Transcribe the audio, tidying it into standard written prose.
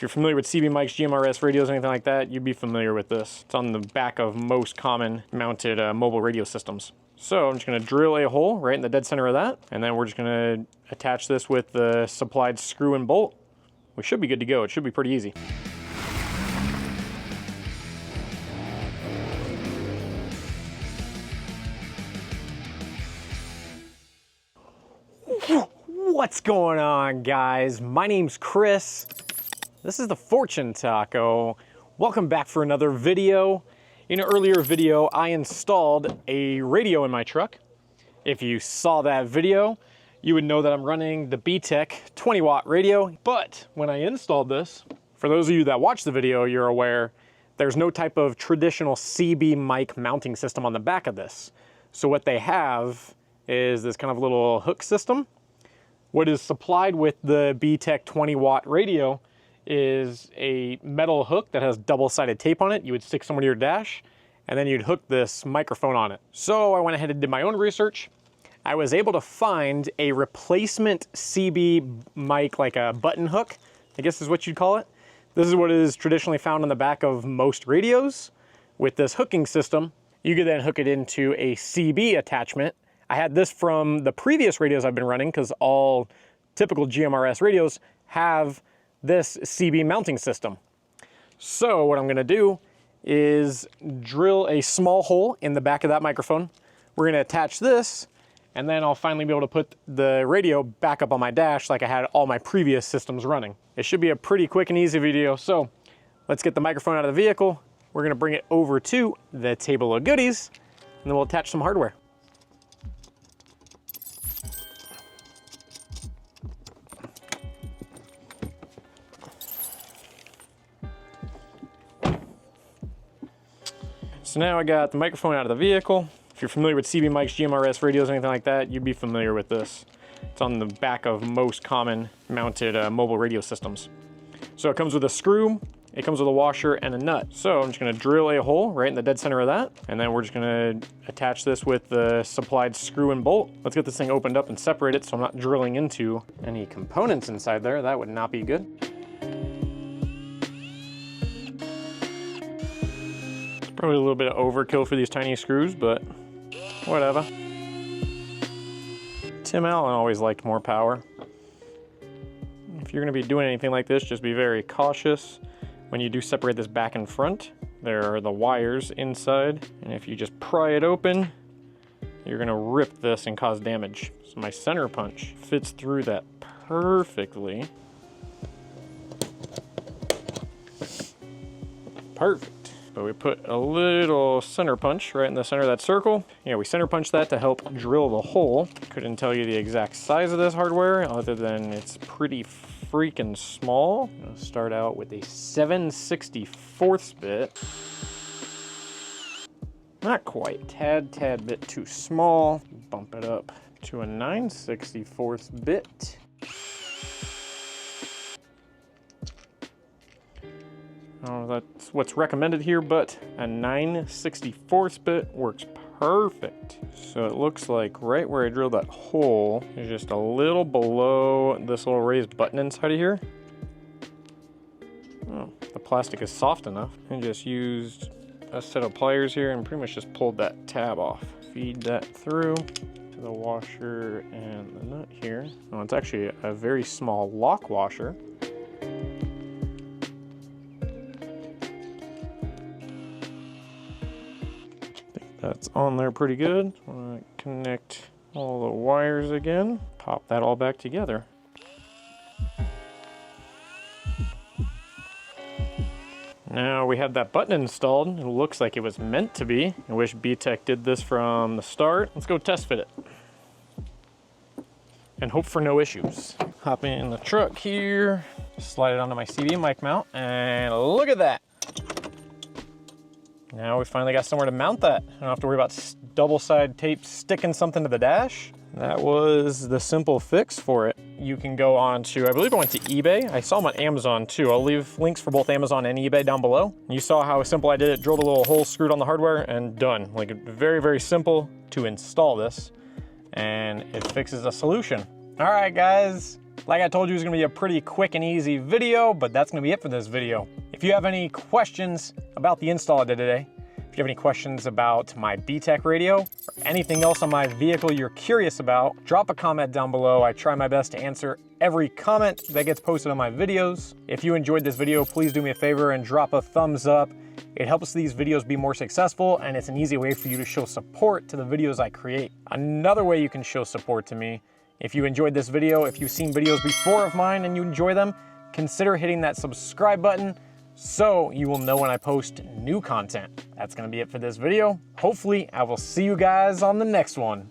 If you're familiar with CB mics, GMRS radios, anything like that, you'd be familiar with this. It's on the back of most common mounted mobile radio systems. So I'm just gonna drill a hole right in the dead center of that, and then we're just gonna attach this with the supplied screw and bolt. We should be good to go. It should be pretty easy. What's going on, guys? My name's Chris. This is the Fortune Taco. Welcome back for another video. In an earlier video, I installed a radio in my truck. If you saw that video, you would know that I'm running the Btech 20-watt radio. But when I installed this, for those of you that watch the video, you're aware there's no type of traditional CB mic mounting system on the back of this. So what they have is this kind of little hook system. What is supplied with the Btech 20-watt radio is a metal hook that has double-sided tape on it. You would stick somewhere to your dash, and then you'd hook this microphone on it. So I went ahead and did my own research. I was able to find a replacement CB mic, like a button hook, I guess is what you'd call it. This is what is traditionally found on the back of most radios. With this hooking system, you could then hook it into a CB attachment. I had this from the previous radios I've been running because all typical GMRS radios have this CB mounting system. So what I'm gonna do is drill a small hole in the back of that microphone. We're gonna attach this, and then I'll finally be able to put the radio back up on my dash like I had all my previous systems running. It should be a pretty quick and easy video, so let's get the microphone out of the vehicle. We're gonna bring it over to the table of goodies, and then we'll attach some hardware. So now I got the microphone out of the vehicle. If you're familiar with CB mics, GMRS radios, anything like that, you'd be familiar with this. It's on the back of most common mounted mobile radio systems. So it comes with a screw, it comes with a washer and a nut. So I'm just gonna drill a hole right in the dead center of that, and then we're just gonna attach this with the supplied screw and bolt. Let's get this thing opened up and separate it so I'm not drilling into any components inside there. That would not be good. Probably a little bit of overkill for these tiny screws, but whatever. Tim Allen always liked more power. If you're gonna be doing anything like this, just be very cautious. When you do separate this back and front, there are the wires inside, and if you just pry it open, you're gonna rip this and cause damage. So my center punch fits through that perfectly. Perfect. But we put a little center punch right in the center of that circle. Yeah, we center punch that to help drill the hole. Couldn't tell you the exact size of this hardware other than it's pretty freaking small. I'll start out with a 7/64 bit. Not quite, tad bit too small. Bump it up to a 9/64 bit. I don't know if that's what's recommended here, but a 9/64 bit works perfect. So it looks like right where I drilled that hole is just a little below this little raised button inside of here. Oh, the plastic is soft enough. I just used a set of pliers here and pretty much just pulled that tab off. Feed that through to the washer and the nut here. Oh, it's actually a very small lock washer. That's on there pretty good. I'm gonna connect all the wires again, pop that all back together. Now we have that button installed. It looks like it was meant to be. I wish Btech did this from the start. Let's go test fit it and hope for no issues. Hop in the truck here, slide it onto my CB mic mount, and look at that. Now we finally got somewhere to mount that. I don't have to worry about double-sided tape sticking something to the dash. That was the simple fix for it. You can go on to, I believe I went to eBay. I saw them on Amazon too. I'll leave links for both Amazon and eBay down below. You saw how simple I did it. Drilled a little hole, screwed on the hardware, and done. Like, very, very simple to install this. And it fixes a solution. All right, guys, Like I told you, it's gonna be a pretty quick and easy video, but that's gonna be it for this video. If you have any questions about the install I did today, if you have any questions about my Btech radio, or anything else on my vehicle you're curious about, drop a comment down below. I try my best to answer every comment that gets posted on my videos. If you enjoyed this video, please do me a favor and drop a thumbs up. It helps these videos be more successful, and it's an easy way for you to show support to the videos I create. Another way you can show support to me, if you enjoyed this video, if you've seen videos before of mine and you enjoy them, consider hitting that subscribe button so you will know when I post new content. That's gonna be it for this video. Hopefully, I will see you guys on the next one.